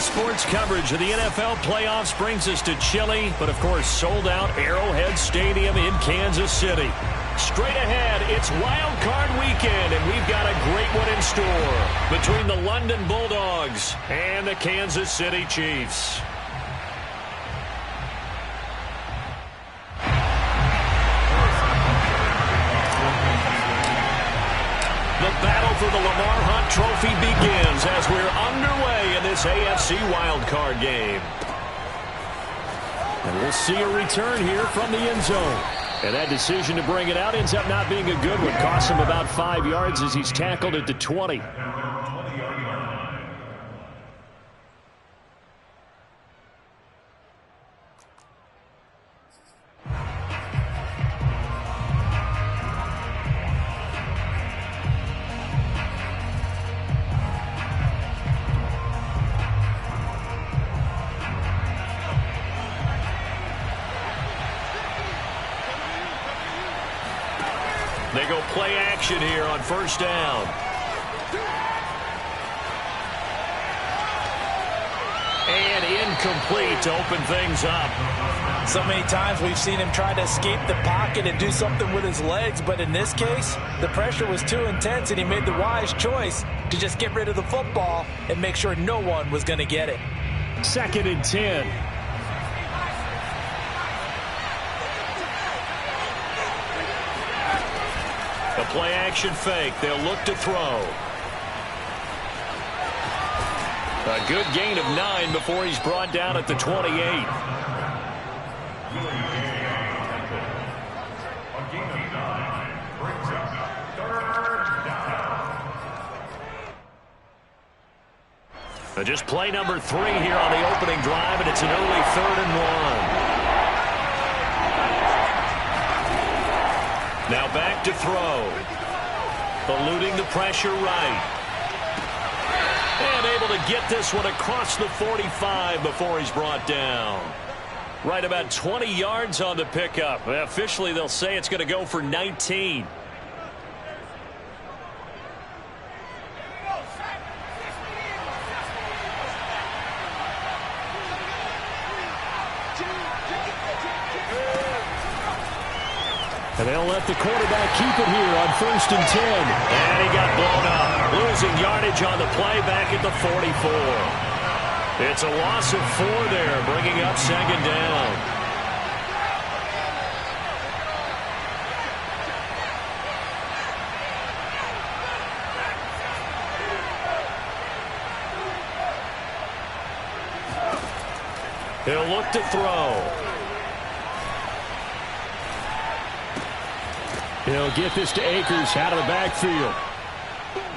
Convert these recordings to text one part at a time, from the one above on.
Sports coverage of the NFL playoffs brings us to chilly, but of course sold out Arrowhead Stadium in Kansas City. Straight ahead, it's Wild Card Weekend, and we've got a great one in store between the London Bulldogs and the Kansas City Chiefs. The battle for the Lamar Hunt Trophy begins as we're underway in this AFC wildcard game. And we'll see a return here from the end zone. And that decision to bring it out ends up not being a good one. Costs him about 5 yards as he's tackled at the 20. They go play action here on first down. And incomplete to open things up. So many times we've seen him try to escape the pocket and do something with his legs, but in this case, the pressure was too intense and he made the wise choice to just get rid of the football and make sure no one was going to get it. 2nd and 10. A play action fake. They'll look to throw. A good gain of 9 before he's brought down at the 28. Just play number 3 here on the opening drive, and it's an early 3rd and 1. Now back to throw. Eluding the pressure right. And able to get this one across the 45 before he's brought down. Right about 20 yards on the pickup. Officially, they'll say it's going to go for 19. And they'll let the quarterback keep it here on 1st and 10. And he got blown up. Losing yardage on the play back at the 44. It's a loss of 4 there, bringing up 2nd down. He'll look to throw. He'll get this to Akers out of the backfield.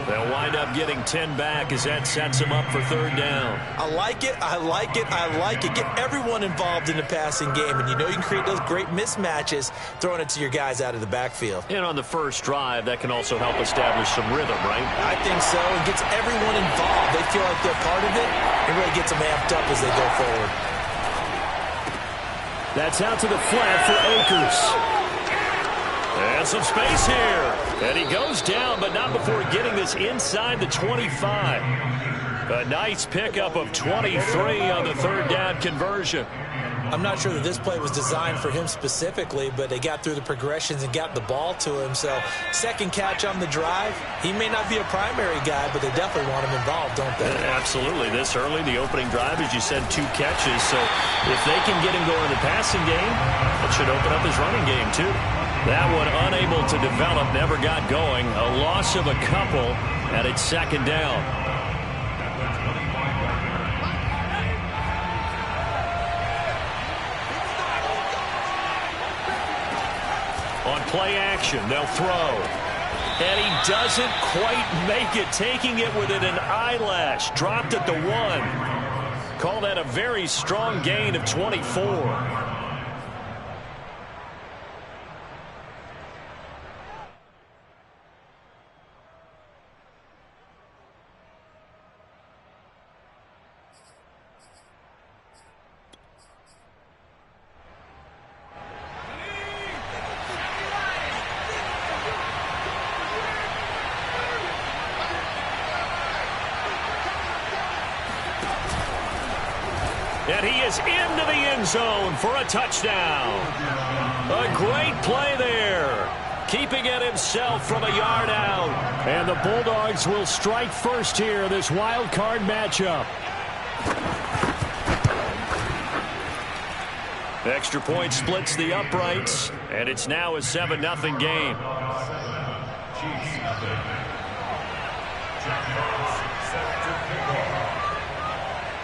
They'll wind up getting 10 back as that sets him up for 3rd down. I like it. I like it. I like it. Get everyone involved in the passing game, and you know you can create those great mismatches throwing it to your guys out of the backfield. And on the first drive, that can also help establish some rhythm, right? I think so. It gets everyone involved. They feel like they're part of it. It really gets them amped up as they go forward. That's out to the flat for Akers. And some space here. And he goes down, but not before getting this inside the 25. A nice pickup of 23 on the 3rd down conversion. I'm not sure that this play was designed for him specifically, but they got through the progressions and got the ball to him. So 2nd catch on the drive. He may not be a primary guy, but they definitely want him involved, don't they? Absolutely. This early, the opening drive, as you said, 2 catches. So if they can get him going in the passing game, it should open up his running game too. That one unable to develop, never got going. A loss of a couple, and it's 2nd down. On play action, they'll throw. And he doesn't quite make it, taking it within an eyelash. Dropped at the 1. Call that a very strong gain of 24. And he is into the end zone for a touchdown. A great play there. Keeping it himself from a yard out. And the Bulldogs will strike first here, this wild card matchup. Extra point splits the uprights, and it's now a 7-0 game.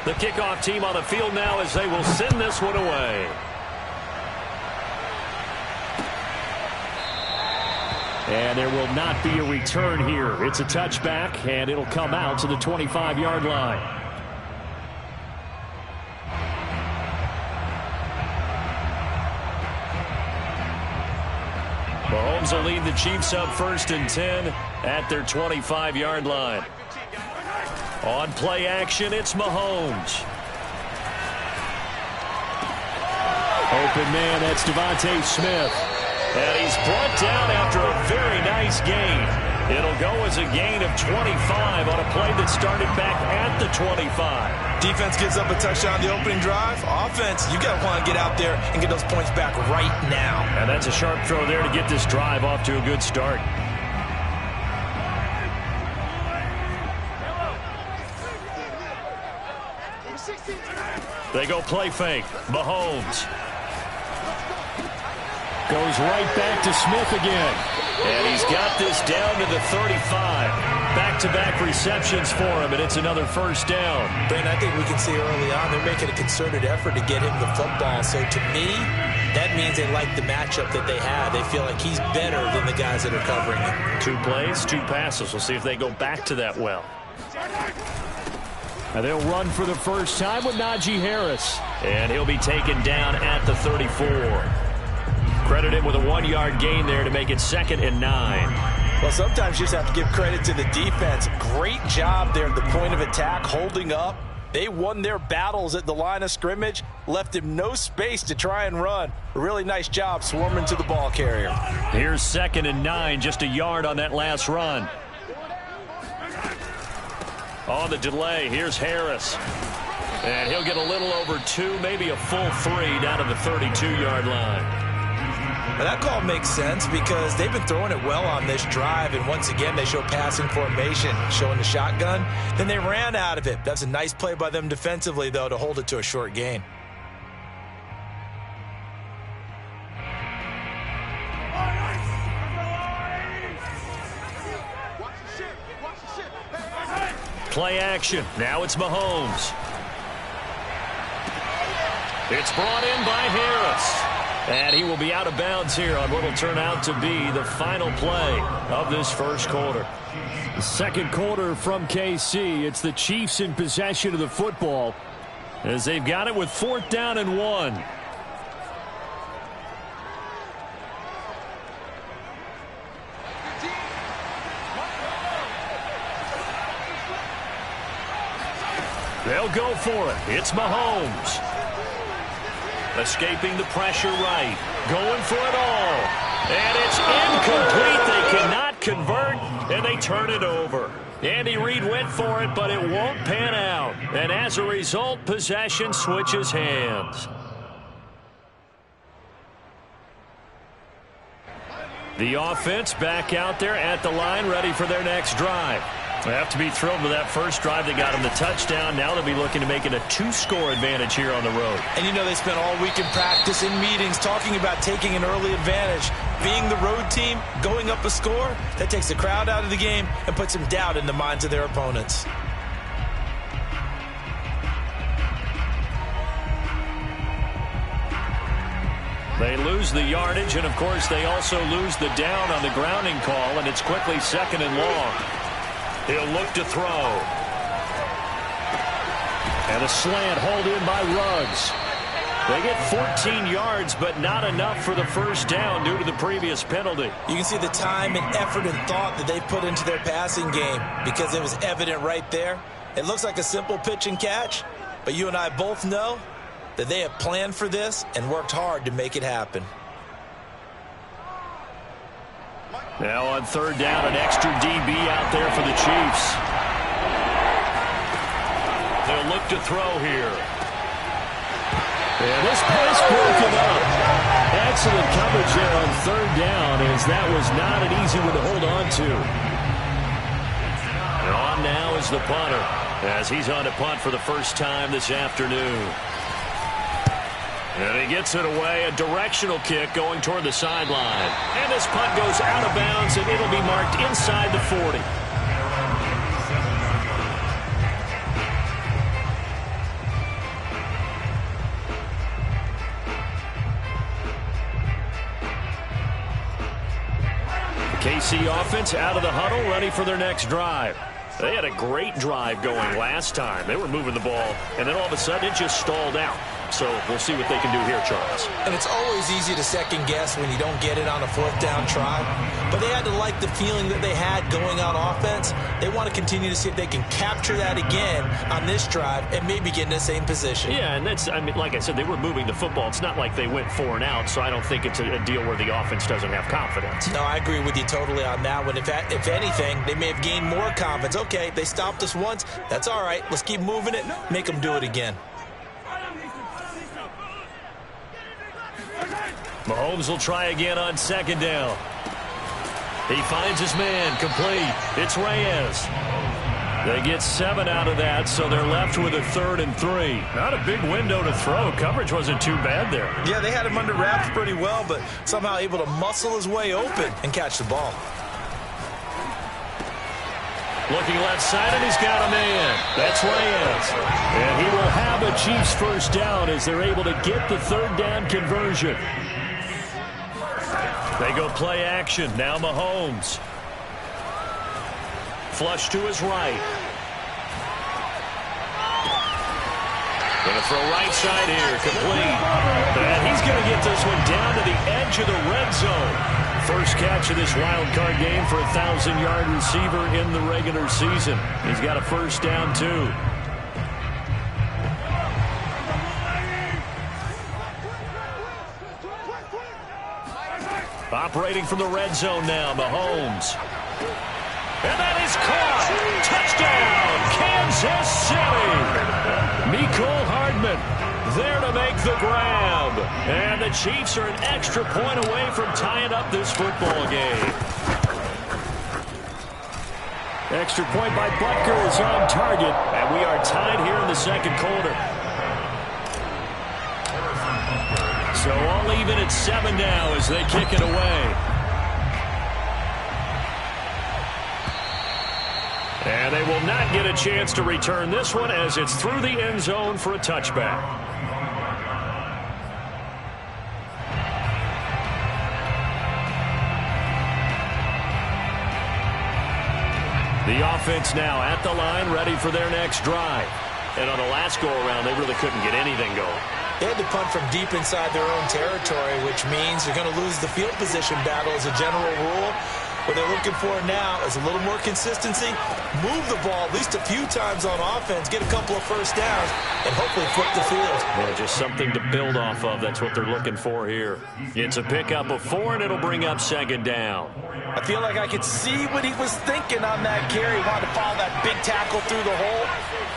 The kickoff team on the field now as they will send this one away. And there will not be a return here. It's a touchback, and it'll come out to the 25-yard line. Mahomes will lead the Chiefs up 1st and 10 at their 25-yard line. On play action, it's Mahomes. Open man, that's Devontae Smith. And he's brought down after a very nice gain. It'll go as a gain of 25 on a play that started back at the 25. Defense gives up a touchdown the opening drive. Offense, you got to want to get out there and get those points back right now. And that's a sharp throw there to get this drive off to a good start. They go play fake. Mahomes goes right back to Smith again. And he's got this down to the 35. Back-to-back receptions for him, and it's another first down. Brandon, I think we can see early on they're making a concerted effort to get him the football. So to me, that means they like the matchup that they have. They feel like he's better than the guys that are covering him. 2 plays, 2 passes. We'll see if they go back to that well. And they'll run for the first time with Najee Harris. And he'll be taken down at the 34. Credit him with a 1-yard gain there to make it 2nd and 9. Well, sometimes you just have to give credit to the defense. Great job there at the point of attack, holding up. They won their battles at the line of scrimmage, left him no space to try and run. A really nice job swarming to the ball carrier. Here's 2nd and 9, just a yard on that last run. On the delay, here's Harris. And he'll get a little over 2, maybe a full 3 down to the 32-yard line. Now that call makes sense because they've been throwing it well on this drive, and once again they show passing formation, showing the shotgun. Then they ran out of it. That's a nice play by them defensively, though, to hold it to a short gain. Play action. Now it's Mahomes. It's brought in by Harris. And he will be out of bounds here on what will turn out to be the final play of this first quarter. The second quarter from KC. It's the Chiefs in possession of the football as they've got it with 4th down and 1. They'll go for it. It's Mahomes. Escaping the pressure right. Going for it all. And it's incomplete. They cannot convert, and they turn it over. Andy Reid went for it, but it won't pan out. And as a result, possession switches hands. The offense back out there at the line, ready for their next drive. They have to be thrilled with that first drive that got them the touchdown. Now they'll be looking to make it a 2-score advantage here on the road. And you know they spent all week in practice, in meetings, talking about taking an early advantage. Being the road team, going up a score, that takes the crowd out of the game and puts some doubt in the minds of their opponents. They lose the yardage, and of course they also lose the down on the grounding call, and it's quickly 2nd and long. He'll look to throw. And a slant hauled in by Ruggs. They get 14 yards, but not enough for the first down due to the previous penalty. You can see the time and effort and thought that they put into their passing game because it was evident right there. It looks like a simple pitch and catch, but you and I both know that they have planned for this and worked hard to make it happen. Now on 3rd down, an extra DB out there for the Chiefs. They'll look to throw here. And this pass broken up. Excellent coverage there on third down, as that was not an easy one to hold on to. And on now is the punter, as he's on to punt for the first time this afternoon. And he gets it away, a directional kick going toward the sideline. And this punt goes out of bounds, and it'll be marked inside the 40. KC offense out of the huddle, ready for their next drive. They had a great drive going last time. They were moving the ball, and then all of a sudden it just stalled out. So we'll see what they can do here, Charles. And it's always easy to second guess when you don't get it on a fourth down try. But they had to like the feeling that they had going on offense. They want to continue to see if they can capture that again on this drive and maybe get in the same position. Yeah, and that's, I mean, like I said, they were moving the football. It's not like they went 4 and out, so I don't think it's a deal where the offense doesn't have confidence. No, I agree with you totally on that one. If anything, they may have gained more confidence. Okay, they stopped us once. That's all right. Let's keep moving it. Make them do it again. Mahomes will try again on second down. He finds his man, complete. It's Reyes. They get 7 out of that, so they're left with a 3rd and 3. Not a big window to throw. Coverage wasn't too bad there. Yeah, they had him under wraps pretty well, but somehow able to muscle his way open and catch the ball. Looking left side, and he's got a man. That's Reyes. And he will have a Chiefs first down as they're able to get the 3rd down conversion. They go play action. Now Mahomes. Flush to his right. Going to throw right side here. Complete. And he's going to get this one down to the edge of the red zone. First catch of this wild card game for a 1,000-yard receiver in the regular season. He's got a first down, too. Operating from the red zone now, Mahomes. And that is caught. Touchdown, Kansas City. Mecole Hardman there to make the grab. And the Chiefs are an extra point away from tying up this football game. Extra point by Butker is on target. And we are tied here in the second quarter. So all even at 7 now as they kick it away. And they will not get a chance to return this one as it's through the end zone for a touchback. The offense now at the line, ready for their next drive. And on the last go-around, they really couldn't get anything going. They had to punt from deep inside their own territory, which means they're going to lose the field position battle as a general rule. What they're looking for now is a little more consistency, move the ball at least a few times on offense, get a couple of first downs, and hopefully flip the field. Yeah, just something to build off of. That's what they're looking for here. It's a pickup of 4, and it'll bring up second down. I feel like I could see what he was thinking on that carry. He wanted to follow that big tackle through the hole.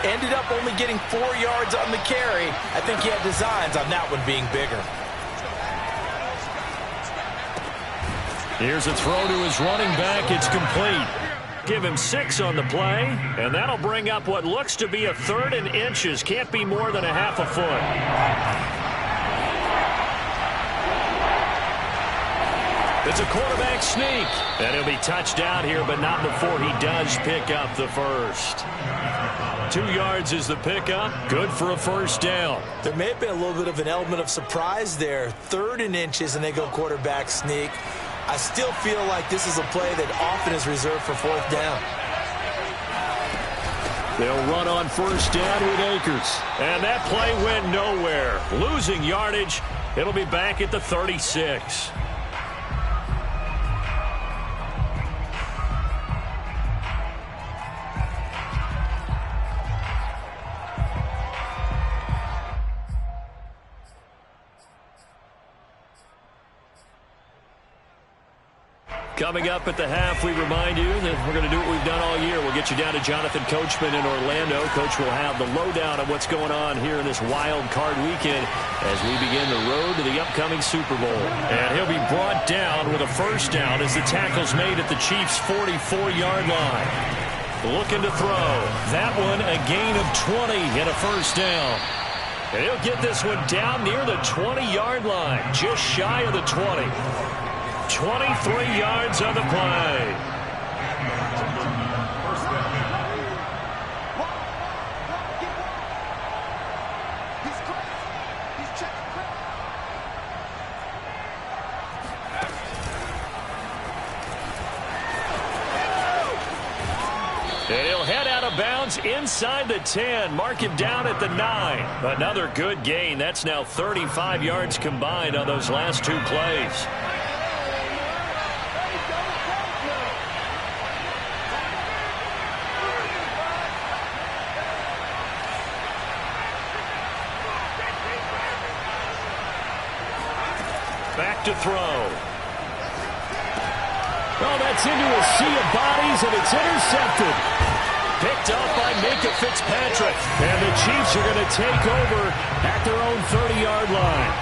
Ended up only getting 4 yards on the carry. I think he had designs on that one being bigger. Here's a throw to his running back. It's complete. Give him 6 on the play, and that'll bring up what looks to be a 3rd and inches. Can't be more than a half a foot. It's a quarterback sneak. And he'll be touched out here, but not before he does pick up the first. 2 yards is the pickup. Good for a first down. There may have been a little bit of an element of surprise there. 3rd and inches, and they go quarterback sneak. I still feel like this is a play that often is reserved for 4th down. They'll run on first down with Akers. And that play went nowhere. Losing yardage. It'll be back at the 36. Coming up at the half, we remind you that we're going to do what we've done all year. We'll get you down to Jonathan Coachman in Orlando. Coach will have the lowdown of what's going on here in this wild card weekend as we begin the road to the upcoming Super Bowl. And he'll be brought down with a first down as the tackle's made at the Chiefs' 44-yard line. Looking to throw. That one a gain of 20 and a first down. And he'll get this one down near the 20-yard line, just shy of the 20. 23 yards on the play. And he'll head out of bounds inside the 10. Mark him down at the 9. Another good gain. That's now 35 yards combined on those last two plays. Back to throw. Oh, that's into a sea of bodies, and it's intercepted. Picked up by Minka Fitzpatrick. And the Chiefs are going to take over at their own 30-yard line.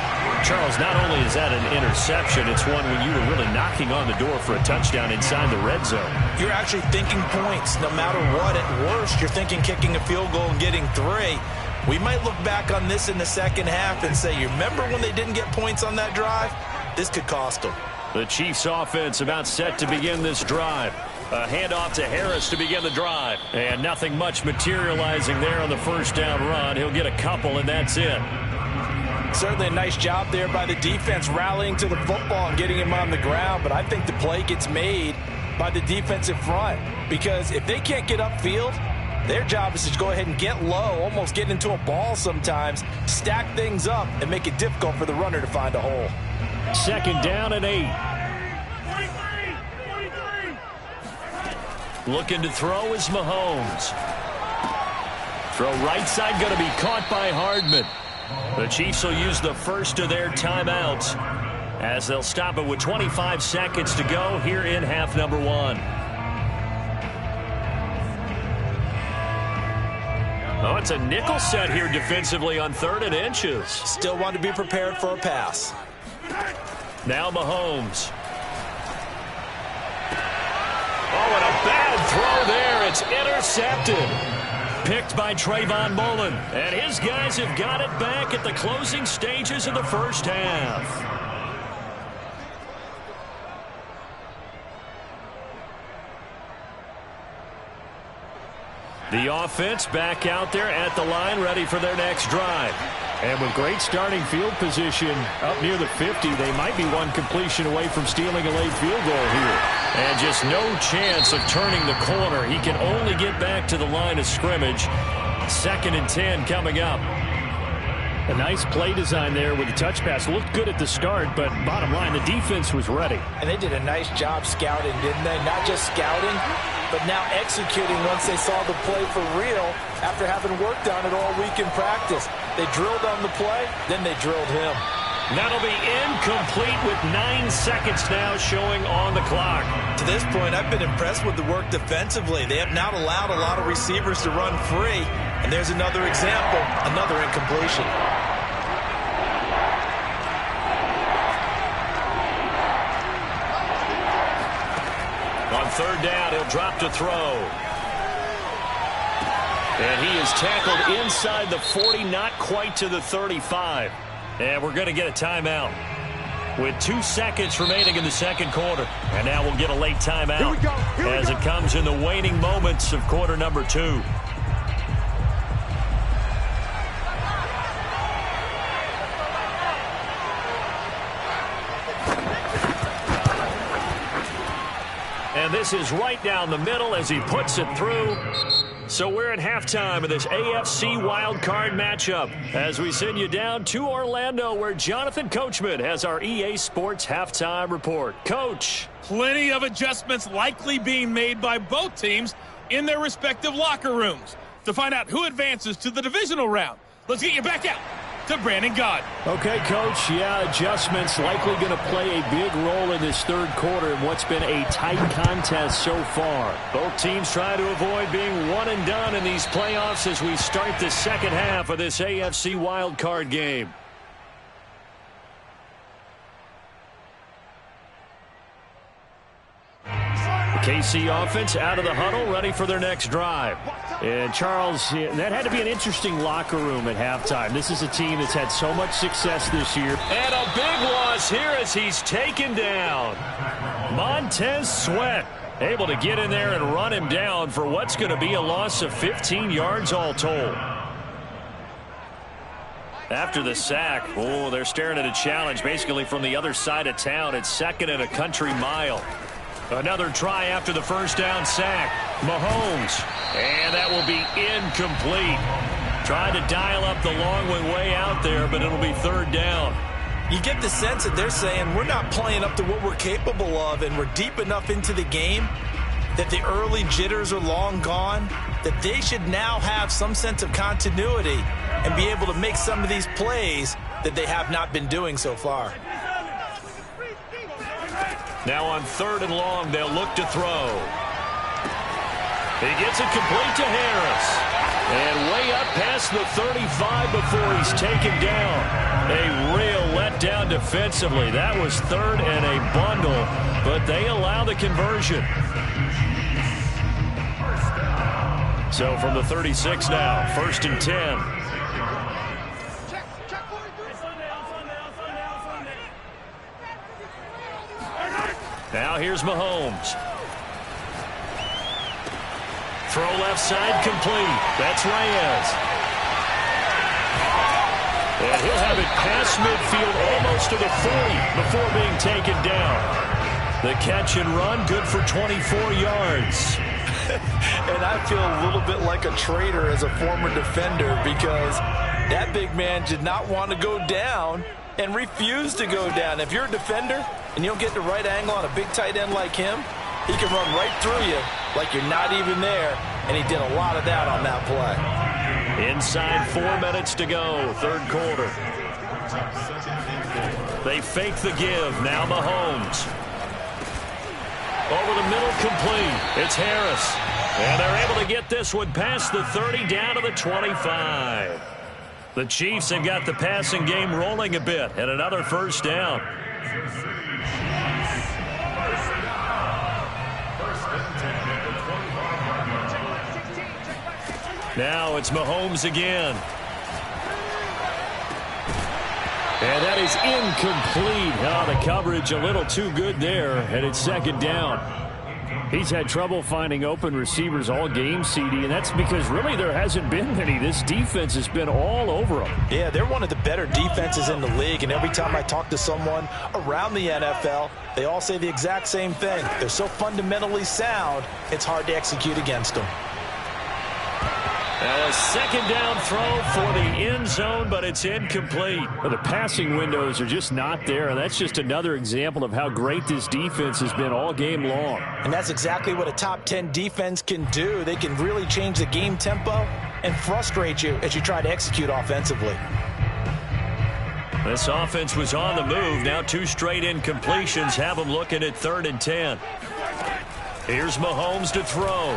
Charles, not only is that an interception, it's one when you were really knocking on the door for a touchdown inside the red zone. You're actually thinking points. No matter what, at worst, you're thinking kicking a field goal and getting 3. We might look back on this in the second half and say, you remember when they didn't get points on that drive? This could cost them. The Chiefs offense about set to begin this drive. A handoff to Harris to begin the drive. And nothing much materializing there on the first down run. He'll get a couple, and that's it. Certainly a nice job there by the defense rallying to the football and getting him on the ground. But I think the play gets made by the defensive front. Because if they can't get upfield, their job is to go ahead and get low, almost get into a ball sometimes, stack things up, and make it difficult for the runner to find a hole. Second down and 8. Looking to throw is Mahomes. Throw right side, going to be caught by Hardman. The Chiefs will use the first of their timeouts as they'll stop it with 25 seconds to go here in half number 1. Oh, it's a nickel set here defensively on 3rd and inches. Still want to be prepared for a pass. Now Mahomes. Oh, and a bad throw there. It's intercepted. Picked by Trayvon Mullen. And his guys have got it back at the closing stages of the first half. The offense back out there at the line, ready for their next drive. And with great starting field position up near the 50, they might be one completion away from stealing a late field goal here. And just no chance of turning the corner. He can only get back to the line of scrimmage. 2nd and 10 coming up. A nice play design there with the touch pass. Looked good at the start, but bottom line, the defense was ready. And they did a nice job scouting, didn't they? Not just scouting, but now executing once they saw the play for real after having worked on it all week in practice. They drilled on the play, then they drilled him. That'll be incomplete with 9 seconds now showing on the clock. To this point, I've been impressed with the work defensively. They have not allowed a lot of receivers to run free. And there's another example, another incompletion. On 3rd down, he'll drop to throw. And he is tackled inside the 40, not quite to the 35. And we're going to get a timeout with 2 seconds remaining in the second quarter. And now we'll get a late timeout as it comes in the waning moments of quarter number 2. And this is right down the middle as he puts it through. So we're at halftime of this AFC wildcard matchup as we send you down to Orlando where Jonathan Coachman has our EA Sports halftime report. Coach. Plenty of adjustments likely being made by both teams in their respective locker rooms to find out who advances to the divisional round. Let's get you back out to Brandon Gott. Okay, Coach. Yeah, adjustments likely going to play a big role in this third quarter in what's been a tight contest so far. Both teams try to avoid being one and done in these playoffs as we start the second half of this AFC wildcard game. KC offense out of the huddle, ready for their next drive. And Charles, that had to be an interesting locker room at halftime. This is a team that's had so much success this year. And a big loss here as he's taken down. Montez Sweat able to get in there and run him down for what's going to be a loss of 15 yards all told. After the sack, they're staring at a challenge basically from the other side of town. It's second and a country mile. Another try after the first down sack. Mahomes. And that will be incomplete. Trying to dial up the long way out there, but it'll be third down. You get the sense that they're saying we're not playing up to what we're capable of, and we're deep enough into the game that the early jitters are long gone, that they should now have some sense of continuity and be able to make some of these plays that they have not been doing so far. Now on third and long, they'll look to throw. He gets it complete to Harris. And way up past the 35 before he's taken down. A real letdown defensively. That was third and a bundle, but they allow the conversion. So from the 36 now, first and 10. Now here's Mahomes. Throw left side complete. That's Reyes. And he'll have it past midfield almost to the 40 before being taken down. The catch and run good for 24 yards. And I feel a little bit like a traitor as a former defender because that big man did not want to go down and refused to go down. If you're a defender and you don't get the right angle on a big tight end like him, he can run right through you like you're not even there, and he did a lot of that on that play. Inside 4 minutes to go, third quarter. They fake the give. Now Mahomes. Over the middle, complete. It's Harris. And they're able to get this one past the 30 down to the 25. The Chiefs have got the passing game rolling a bit, and another first down. Now it's Mahomes again. And that is incomplete. Oh, the coverage a little too good there, and it's second down. He's had trouble finding open receivers all game, CD, and that's because really there hasn't been many. This defense has been all over them. Yeah, they're one of the better defenses in the league, and every time I talk to someone around the NFL, they all say the exact same thing. They're so fundamentally sound, it's hard to execute against them. Now a second down throw for the end zone, but it's incomplete. Well, the passing windows are just not there, and that's just another example of how great this defense has been all game long. And that's exactly what a top 10 defense can do. They can really change the game tempo and frustrate you as you try to execute offensively. This offense was on the move. Now 2 straight incompletions have them looking at 3rd and 10. Here's Mahomes to throw.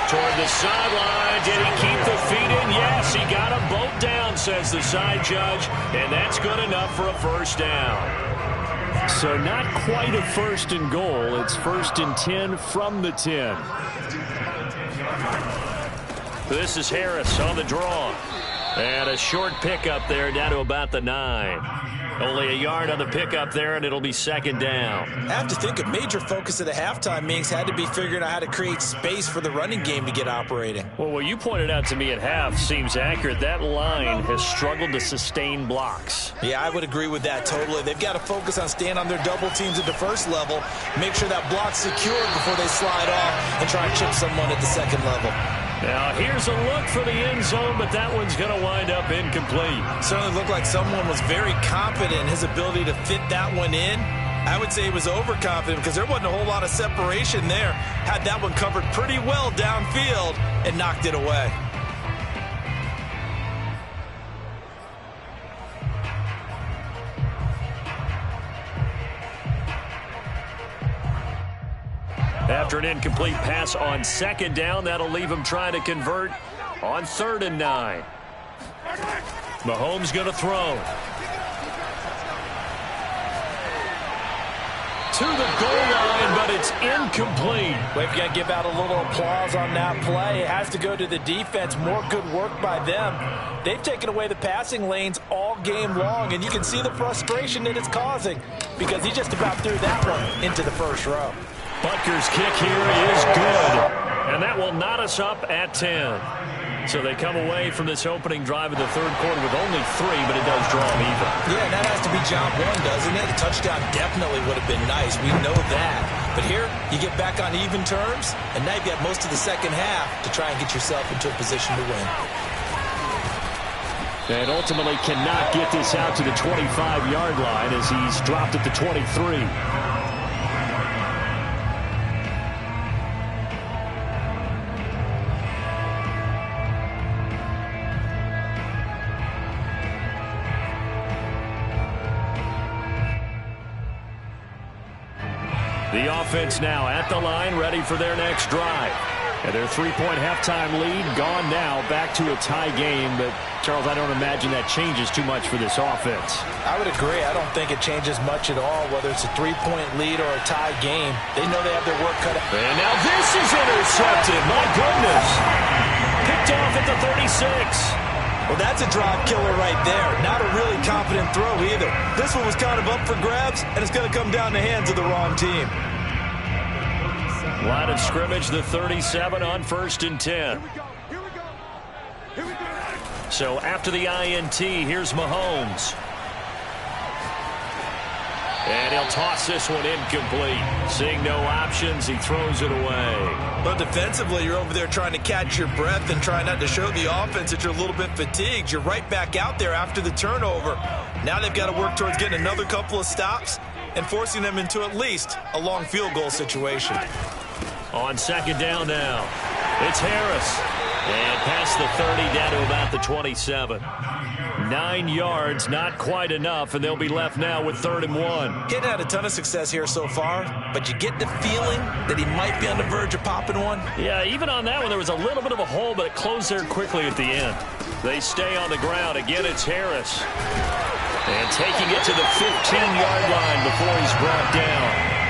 Toward the sideline. Did he keep the feet in? Yes, he got them both down, says the side judge, and that's good enough for a first down. So not quite a first and goal. It's 1st and 10 from the 10. This is Harris on the draw. And a short pickup there down to about the 9. Only a yard on the pickup there, and it'll be second down. I have to think a major focus of the halftime meetings had to be figuring out how to create space for the running game to get operating. Well, what you pointed out to me at half seems accurate. That line has struggled to sustain blocks. Yeah, I would agree with that totally. They've got to focus on staying on their double teams at the first level, make sure that block's secured before they slide off and try and chip someone at the second level. Now, here's a look for the end zone, but that one's going to wind up incomplete. Certainly looked like someone was very confident in his ability to fit that one in. I would say he was overconfident because there wasn't a whole lot of separation there. Had that one covered pretty well downfield and knocked it away. after an incomplete pass on 2nd down. That'll leave him trying to convert on 3rd and 9. Mahomes going to throw. To the goal line, but it's incomplete. We've got to give out a little applause on that play. It has to go to the defense. More good work by them. They've taken away the passing lanes all game long, and you can see the frustration that it's causing because he just about threw that one into the first row. Butker's kick here is good, and that will knot us up at 10. So they come away from this opening drive in the 3rd quarter with only 3, but it does draw them even. Yeah, and that has to be job 1, doesn't it? A touchdown definitely would have been nice. We know that. But here, you get back on even terms, and now you've got most of the second half to try and get yourself into a position to win. And ultimately cannot get this out to the 25-yard line as he's dropped at the 23. The offense now at the line, ready for their next drive. And their 3-point halftime lead gone now, back to a tie game. But, Charles, I don't imagine that changes too much for this offense. I would agree. I don't think it changes much at all, whether it's a 3-point lead or a tie game. They know they have their work cut out. And now this is intercepted. My goodness. Picked off at the 36. Well, that's a drop killer right there. Not a really confident throw either. This one was kind of up for grabs, and it's going to come down the hands of the wrong team. Line of scrimmage, the 37 on 1st and 10. So after the INT, here's Mahomes. And he'll toss this one incomplete. Seeing no options, he throws it away. But defensively, you're over there trying to catch your breath and try not to show the offense that you're a little bit fatigued. You're right back out there after the turnover. Now they've got to work towards getting another couple of stops and forcing them into at least a long field goal situation. On 2nd down now, it's Harris. And past the 30, down to about the 27. 9 yards, not quite enough, and they'll be left now with 3rd and 1. He hadn't had a ton of success here so far, but you get the feeling that he might be on the verge of popping one. Yeah, even on that one, there was a little bit of a hole, but it closed there quickly at the end. They stay on the ground. Again, it's Harris. And taking it to the 15-yard line before he's brought down.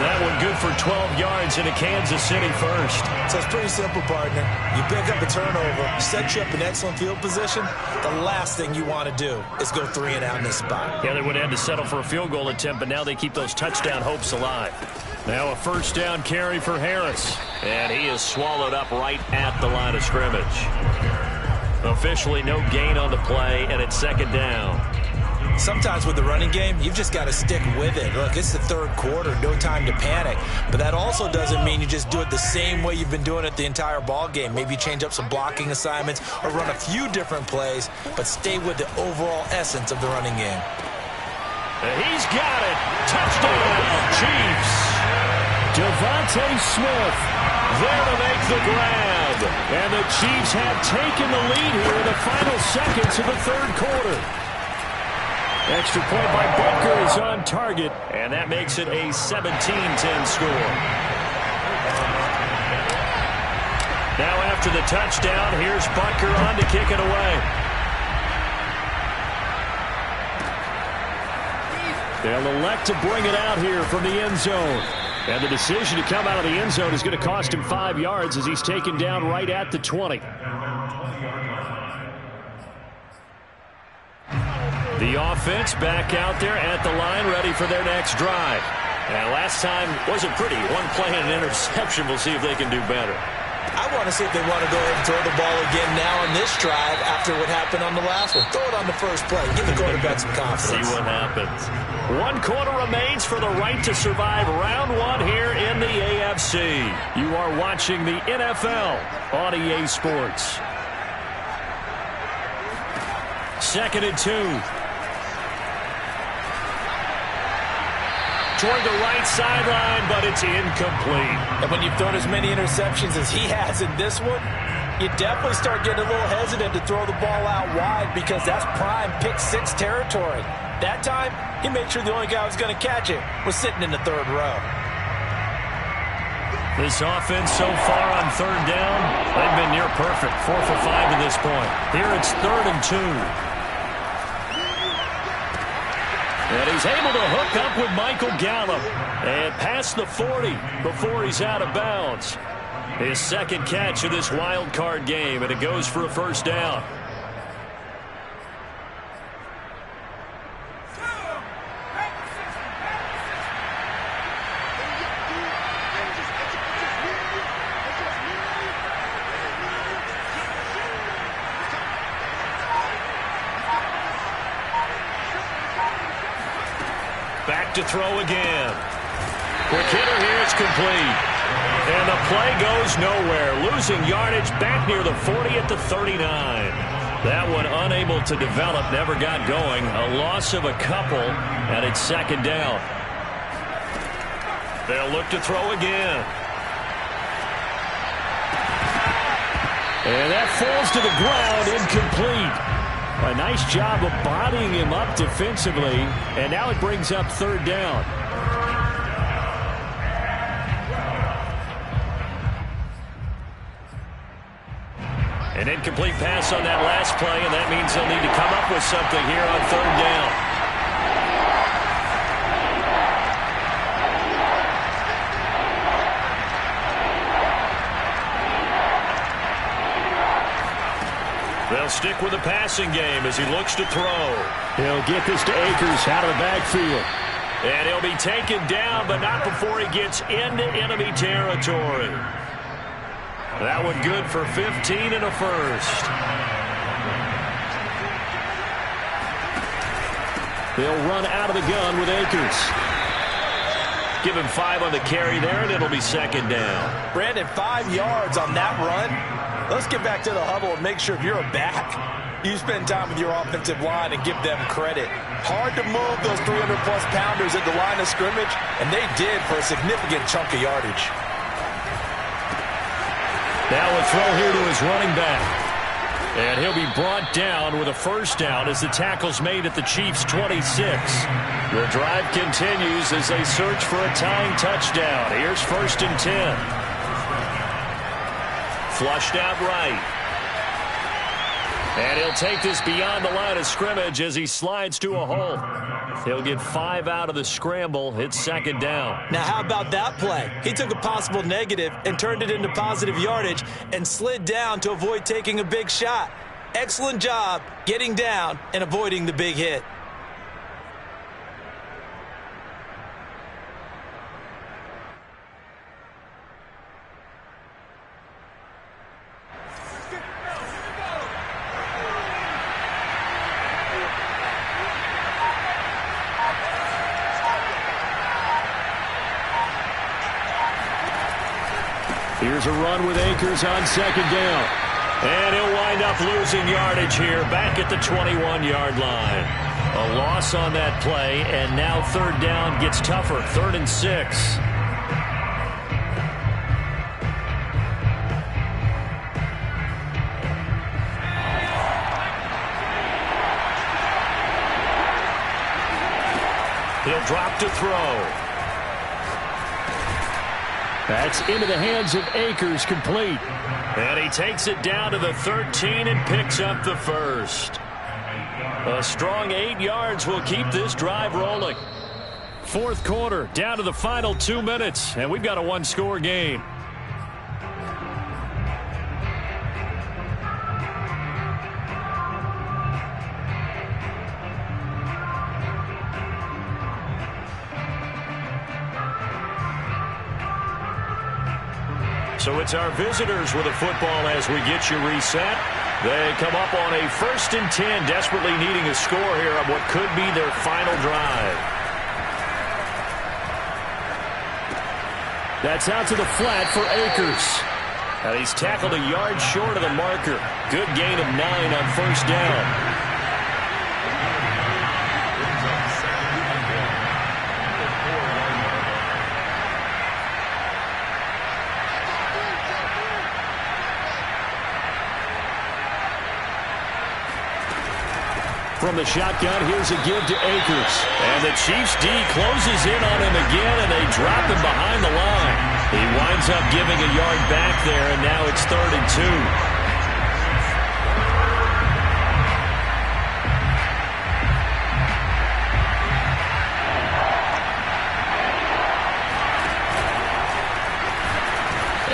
That one good for 12 yards into Kansas City first. So it's pretty simple, partner. You pick up a turnover, set you up in excellent field position. The last thing you want to do is go 3 and out in this spot. Yeah, they would have had to settle for a field goal attempt, but now they keep those touchdown hopes alive. Now a 1st down carry for Harris. And he is swallowed up right at the line of scrimmage. Officially no gain on the play, and it's 2nd down. Sometimes with the running game, you've just got to stick with it. Look, it's the 3rd quarter, no time to panic. But that also doesn't mean you just do it the same way you've been doing it the entire ball game. Maybe change up some blocking assignments or run a few different plays, but stay with the overall essence of the running game. And he's got it. Touchdown, Chiefs. Devontae Smith there to make the grab. And the Chiefs have taken the lead here in the final seconds of the 3rd quarter. Extra point by Butker is on target, and that makes it a 17-10 score. Now after the touchdown, here's Butker on to kick it away. They'll elect to bring it out here from the end zone. And the decision to come out of the end zone is going to cost him 5 yards as he's taken down right at the 20. The offense back out there at the line, ready for their next drive. And last time wasn't pretty. One play and an interception. We'll see if they can do better. I want to see if they want to go ahead and throw the ball again now on this drive after what happened on the last one. Throw it on the first play. Give the quarterback some confidence. See what happens. 1 quarter remains for the right to survive round 1 here in the AFC. You are watching the NFL on EA Sports. 2nd and 2. Toward the right sideline, but it's incomplete. And when you've thrown as many interceptions as he has in this one, you definitely start getting a little hesitant to throw the ball out wide because that's prime pick-6 territory. That time, he made sure the only guy who was going to catch it was sitting in the 3rd row. This offense so far on third down, they've been near perfect. 4 for 5 to this point. Here it's 3rd and 2. And he's able to hook up with Michael Gallup and past the 40 before he's out of bounds. His second catch of this wild card game, and it goes for a first down. Back to throw again. Quick hitter here, it's complete. And the play goes nowhere. Losing yardage back near the 40 at the 39. That one unable to develop, never got going. A loss of a couple, and it's second down. They'll look to throw again. And that falls to the ground, incomplete. A nice job of bodying him up defensively, and now it brings up third down. An incomplete pass on that last play, and that means they'll need to come up with something here on third down. They'll stick with the passing game as he looks to throw. He'll get this to Akers out of the backfield. And he'll be taken down, but not before he gets into enemy territory. That one good for 15 and a first. They'll run out of the gun with Akers. Give him 5 on the carry there, and it'll be second down. Brandon, 5 yards on that run. Let's get back to the huddle and make sure if you're a back, you spend time with your offensive line and give them credit. Hard to move those 300-plus pounders at the line of scrimmage, and they did for a significant chunk of yardage. Now a throw here to his running back. And he'll be brought down with a first down as the tackle's made at the Chiefs' 26. The drive continues as they search for a tying touchdown. Here's 1st and 10. Flushed out right. And he'll take this beyond the line of scrimmage as he slides to a hole. He'll get 5 out of the scramble. It's second down. Now, how about that play? He took a possible negative and turned it into positive yardage and slid down to avoid taking a big shot. Excellent job getting down and avoiding the big hit. Here's a run with Akers on second down. And he'll wind up losing yardage here back at the 21-yard line. A loss on that play, and now third down gets tougher. 3rd and 6. He'll drop to throw. That's into the hands of Akers, complete. And he takes it down to the 13 and picks up the first. A strong 8 yards will keep this drive rolling. 4th quarter, down to the final 2 minutes, and we've got a 1-score game. So it's our visitors with a football as we get you reset. They come up on a 1st and 10, desperately needing a score here on what could be their final drive. That's out to the flat for Akers. And he's tackled a yard short of the marker. Good gain of 9 on 1st down. From the shotgun, here's a give to Akers. And the Chiefs D closes in on him again, and they drop him behind the line. He winds ends up giving a yard back there, and now it's 3rd and 2.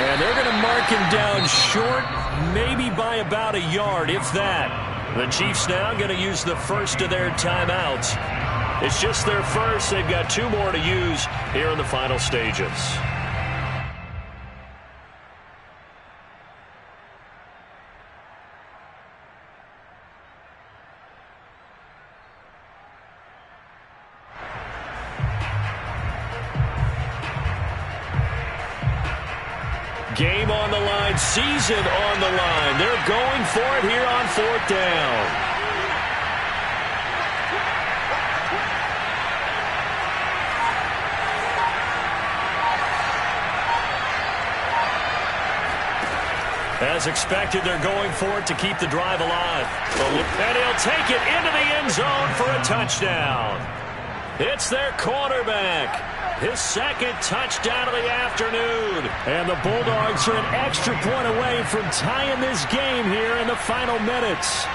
And they're going to mark him down short, maybe by about a yard, if that. The Chiefs now going to use the first of their timeouts. It's just their first. They've got 2 more to use here in the final stages. Game on the line, season on the line. They're going for it here on 4th down. As expected, they're going for it to keep the drive alive. And he'll take it into the end zone for a touchdown. It's their quarterback. His 2nd touchdown of the afternoon. And the Bulldogs are an extra point away from tying this game here in the final minutes.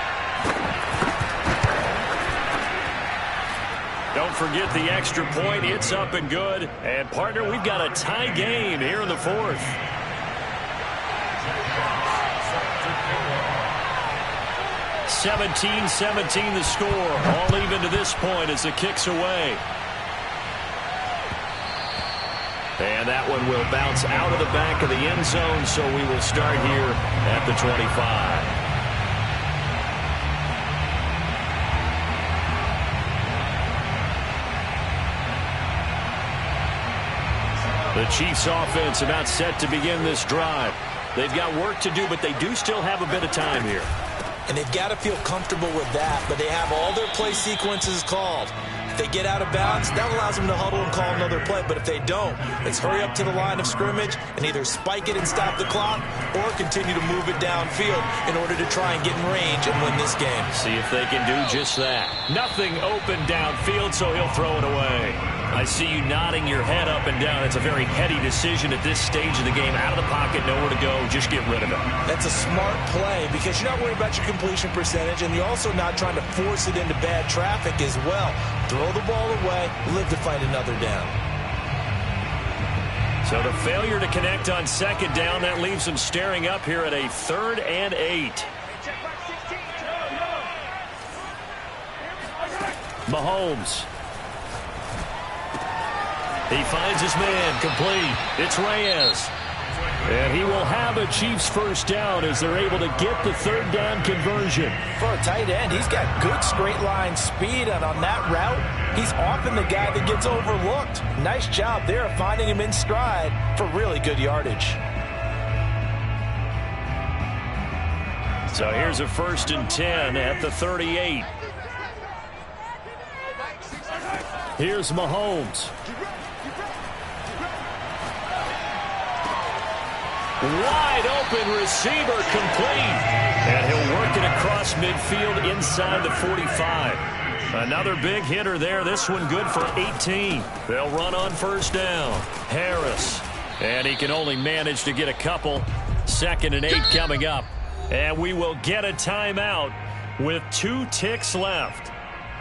Don't forget the extra point. It's up and good. And, partner, we've got a tie game here in the 4th. (17-17) the score. All even to this point as the kick's away. And that one will bounce out of the back of the end zone, so we will start here at the 25. The Chiefs offense about set to begin this drive. They've got work to do, but they do still have a bit of time here. And they've got to feel comfortable with that, but they have all their play sequences called. If they get out of bounds, that allows them to huddle and call another play. But if they don't, it's hurry up to the line of scrimmage and either spike it and stop the clock or continue to move it downfield in order to try and get in range and win this game. See if they can do just that. Nothing open downfield, so he'll throw it away. I see you nodding your head up and down. It's a very heady decision at this stage of the game. Out of the pocket, nowhere to go. Just get rid of it. That's a smart play because you're not worried about your completion percentage, and you're also not trying to force it into bad traffic as well. Throw the ball away, live to fight another down. So the failure to connect on 2nd down, that leaves them staring up here at a 3rd and 8. Mahomes. He finds his man, complete. It's Reyes. And he will have a Chiefs first down as they're able to get the 3rd down conversion. For a tight end, he's got good straight line speed, and on that route, he's often the guy that gets overlooked. Nice job there of finding him in stride for really good yardage. So here's a 1st and 10 at the 38. Here's Mahomes. Wide open receiver, complete. And he'll work it across midfield inside the 45. Another big hitter there. This one good for 18. They'll run on 1st down. Harris. And he can only manage to get a couple. 2nd and 8 coming up. And we will get a timeout with 2 ticks left.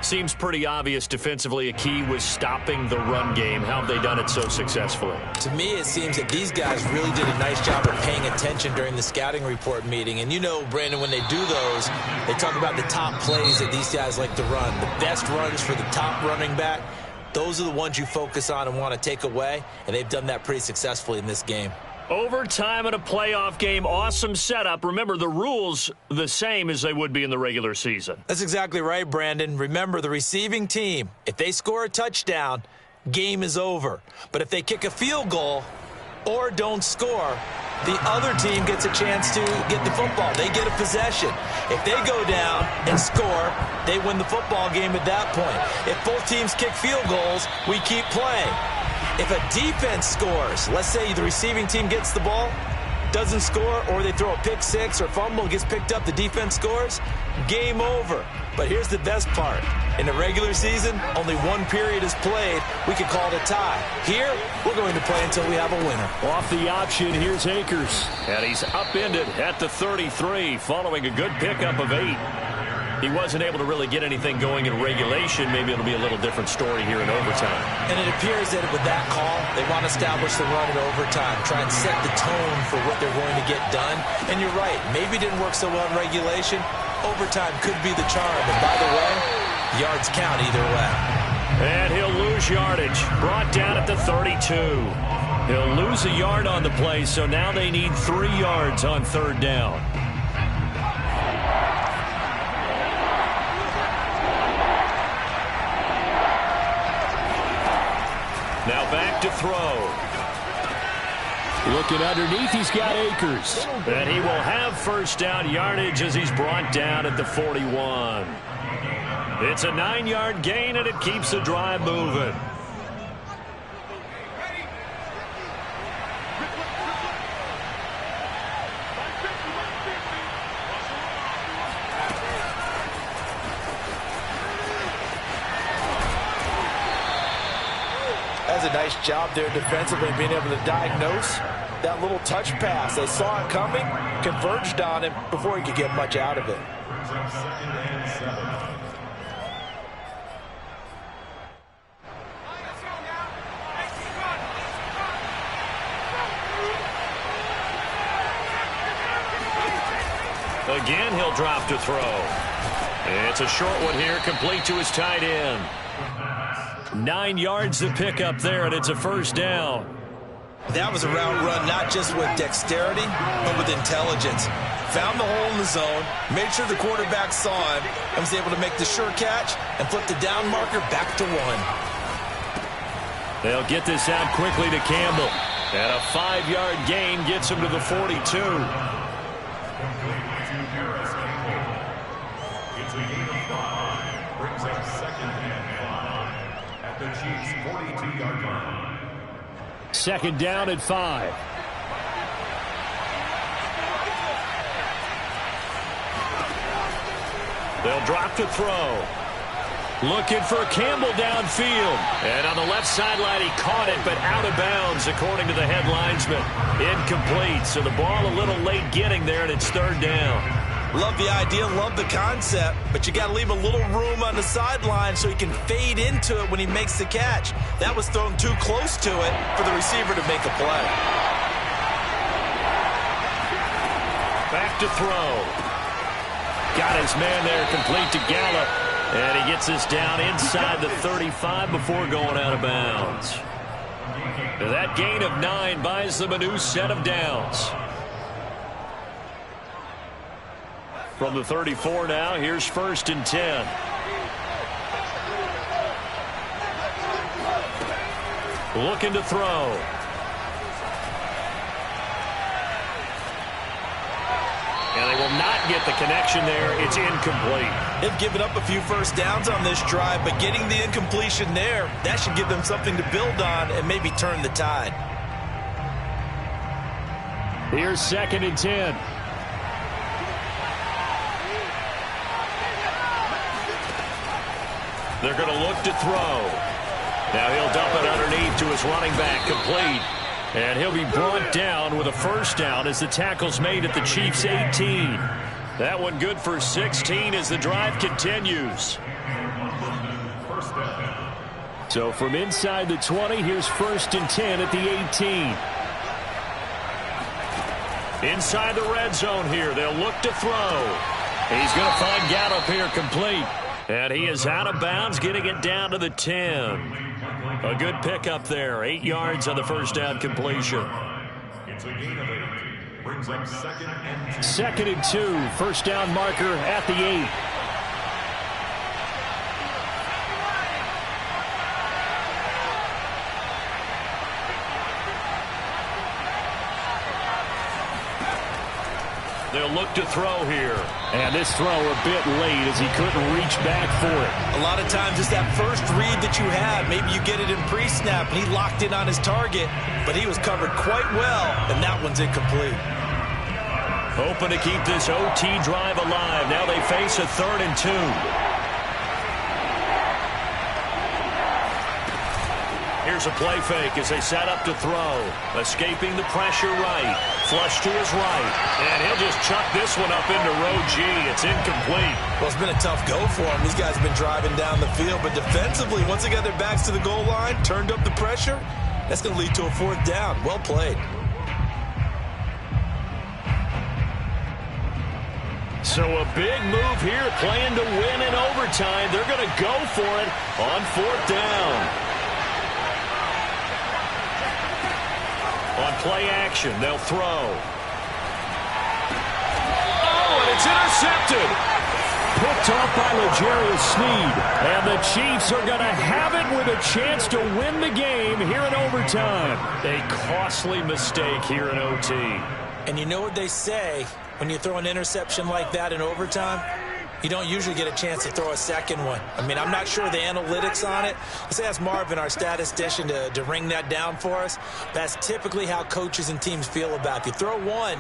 Seems pretty obvious defensively a key was stopping the run game. How have they done it so successfully? To me, it seems that these guys really did a nice job of paying attention during the scouting report meeting. And you know, Brandon, when they do those, they talk about the top plays that these guys like to run. The best runs for the top running back, those are the ones you focus on and want to take away. And they've done that pretty successfully in this game. Overtime in a playoff game, awesome setup. Remember, the rules the same as they would be in the regular season. That's exactly right, Brandon. Remember, the receiving team, if they score a touchdown, game is over. But if they kick a field goal or don't score, the other team gets a chance to get the football. They get a possession. If they go down and score, they win the football game at that point. If both teams kick field goals, we keep playing. If a defense scores, let's say the receiving team gets the ball, doesn't score, or they throw a pick six or fumble, gets picked up, the defense scores, game over. But here's the best part. In the regular season, only one period is played. We could call it a tie. Here, we're going to play until we have a winner. Off the option, here's Akers. And he's upended at the 33 following a good pickup of 8. He wasn't able to really get anything going in regulation. Maybe it'll be a little different story here in overtime. And it appears that with that call, they want to establish the run in overtime, try and set the tone for what they're going to get done. And you're right, maybe it didn't work so well in regulation. Overtime could be the charm. And by the way, yards count either way. And he'll lose yardage. Brought down at the 32. He'll lose a yard on the play, so now they need 3 yards on 3rd down. Now back to throw. Looking underneath, he's got Akers. And he will have 1st down yardage as he's brought down at the 41. It's a 9-yard gain, and it keeps the drive moving. That's a nice job there defensively, being able to diagnose that little touch pass. They saw it coming, converged on him before he could get much out of it. Again, he'll drop to throw. It's a short one here, complete to his tight end. 9 yards to pick up there, and it's a 1st down. That was a route run not just with dexterity, but with intelligence. Found the hole in the zone, made sure the quarterback saw him, and was able to make the sure catch and flip the down marker back to 1. They'll get this out quickly to Campbell. And a 5-yard gain gets him to the 42. It's a gain of 5. Brings up 2nd and 5 at the Chiefs' 42-yard line. 2nd down at 5. They'll drop to throw. Looking for Campbell downfield. And on the left sideline, he caught it, but out of bounds, according to the head linesman. Incomplete. So the ball a little late getting there, and it's 3rd down. Love the idea, love the concept, but you got to leave a little room on the sideline so he can fade into it when he makes the catch. That was thrown too close to it for the receiver to make a play. Back to throw. Got his man there, complete to Gallup. And he gets this down inside the 35 before going out of bounds. And that gain of 9 buys them a new set of downs. From the 34 now, here's 1st and 10. Looking to throw. And they will not get the connection there. It's incomplete. They've given up a few 1st downs on this drive, but getting the incompletion there, that should give them something to build on and maybe turn the tide. Here's 2nd and 10. They're going to look to throw. Now he'll dump it underneath to his running back, complete. And he'll be brought down with a 1st down as the tackle's made at the Chiefs' 18. That one good for 16 as the drive continues. So from inside the 20, here's 1st and 10 at the 18. Inside the red zone here, they'll look to throw. He's going to find Gallup here, complete. And he is out of bounds, getting it down to the 10. A good pickup there. 8 yards on the 1st down completion. It's a gain of 8. Brings up 2nd and 2. 2nd and 2. 1st down marker at the 8. They'll look to throw here. And this throw a bit late as he couldn't reach back for it. A lot of times it's that first read that you have. Maybe you get it in pre-snap, and he locked in on his target, but he was covered quite well, and that one's incomplete. Hoping to keep this OT drive alive. Now they face a 3rd and 2. Here's a play fake as they set up to throw. Escaping the pressure right. Flush to his right. And he'll just chuck this one up into row G. It's incomplete. Well, it's been a tough go for him. These guys have been driving down the field. But defensively, once they got their backs to the goal line, turned up the pressure, that's going to lead to a 4th down. Well played. So a big move here, playing to win in overtime. They're going to go for it on 4th down. On play action, they'll throw. Oh, and it's intercepted. Picked off by L'Jarius Sneed. And the Chiefs are going to have it with a chance to win the game here in overtime. A costly mistake here in OT. And you know what they say, when you throw an interception like that in overtime, you don't usually get a chance to throw a second one. I mean, I'm not sure the analytics on it. Let's ask Marvin, our statistician, to ring that down for us. That's typically how coaches and teams feel about it. If you throw one,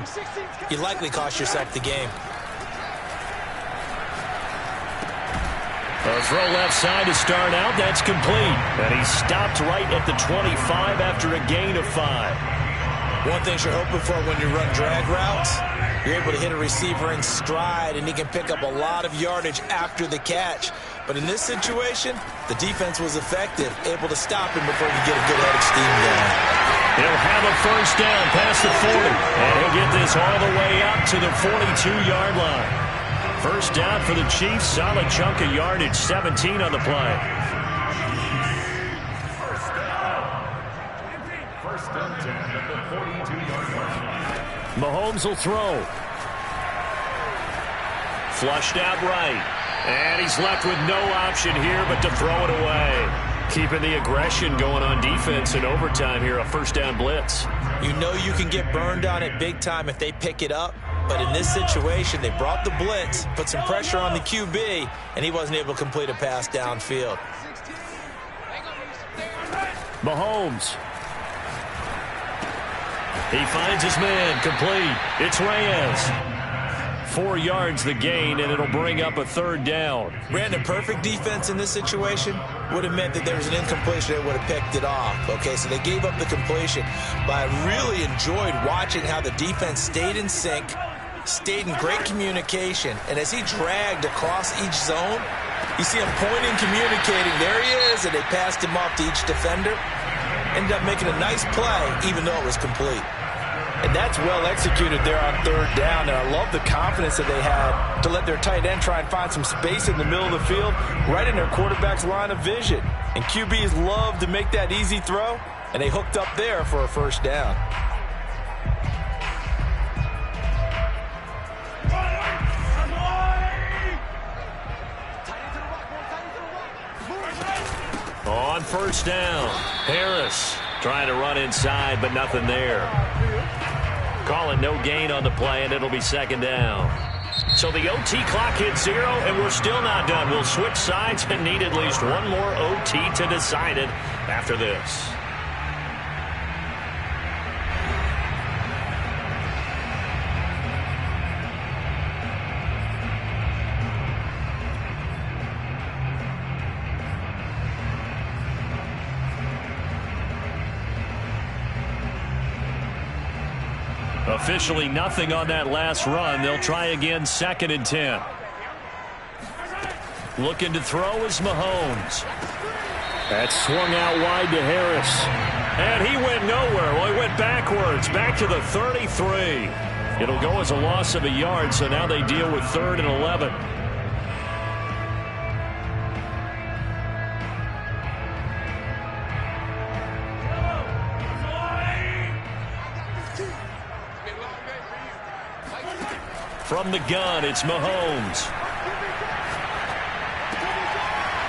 you likely cost yourself the game. A throw left side to start out. That's complete. And he stopped right at the 25 after a gain of 5. One thing you're hoping for when you run drag routes, you're able to hit a receiver in stride, and he can pick up a lot of yardage after the catch. But in this situation, the defense was effective, able to stop him before he could get a good head of steam going. He'll have a 1st down past the 40. And he'll get this all the way up to the 42-yard line. 1st down for the Chiefs. Solid chunk of yardage, 17 on the play. First and 10 at the 42-yard line. Mahomes will throw. Flushed out right. And he's left with no option here but to throw it away. Keeping the aggression going on defense in overtime here, a 1st down blitz. You know you can get burned on it big time if they pick it up. But in this situation, they brought the blitz, put some pressure on the QB, and he wasn't able to complete a pass downfield. Mahomes. He finds his man, complete. It's Reyes. 4 yards the gain, and it'll bring up a 3rd down. Brandon, perfect defense in this situation would have meant that there was an incompletion that would have picked it off. Okay, so they gave up the completion. But I really enjoyed watching how the defense stayed in sync, stayed in great communication, and as he dragged across each zone, you see him pointing, communicating. There he is, and they passed him off to each defender. Ended up making a nice play, even though it was complete. And that's well executed there on 3rd down. And I love the confidence that they had to let their tight end try and find some space in the middle of the field, right in their quarterback's line of vision. And QBs love to make that easy throw, and they hooked up there for a 1st down. On 1st down, Harris trying to run inside, but nothing there. Call it no gain on the play, and it'll be 2nd down. So the OT clock hits 0, and we're still not done. We'll switch sides and need at least one more OT to decide it after this. Officially nothing on that last run. They'll try again, 2nd and 10. Looking to throw is Mahomes. That swung out wide to Harris. And he went nowhere. Well, he went backwards, back to the 33. It'll go as a loss of a yard, so now they deal with 3rd and 11. From the gun, it's Mahomes.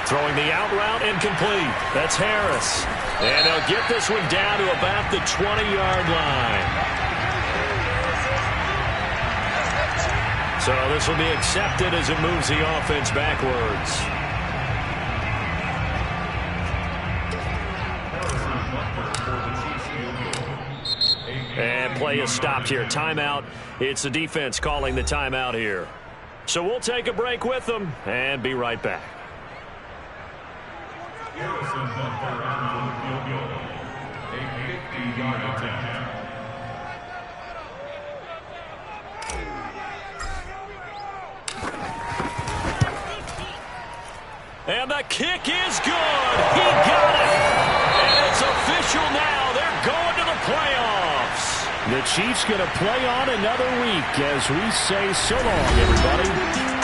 Throwing the out route incomplete. That's Harris. And he'll get this one down to about the 20-yard line. So this will be accepted as it moves the offense backwards. And play is stopped here. Timeout. It's the defense calling the timeout here. So we'll take a break with them and be right back. Harrison Butler out for the field goal. A 50-yard attempt. And the kick is good. He got it. And it's official now. They're going to the playoffs. The Chiefs going to play on another week as we say so long, everybody.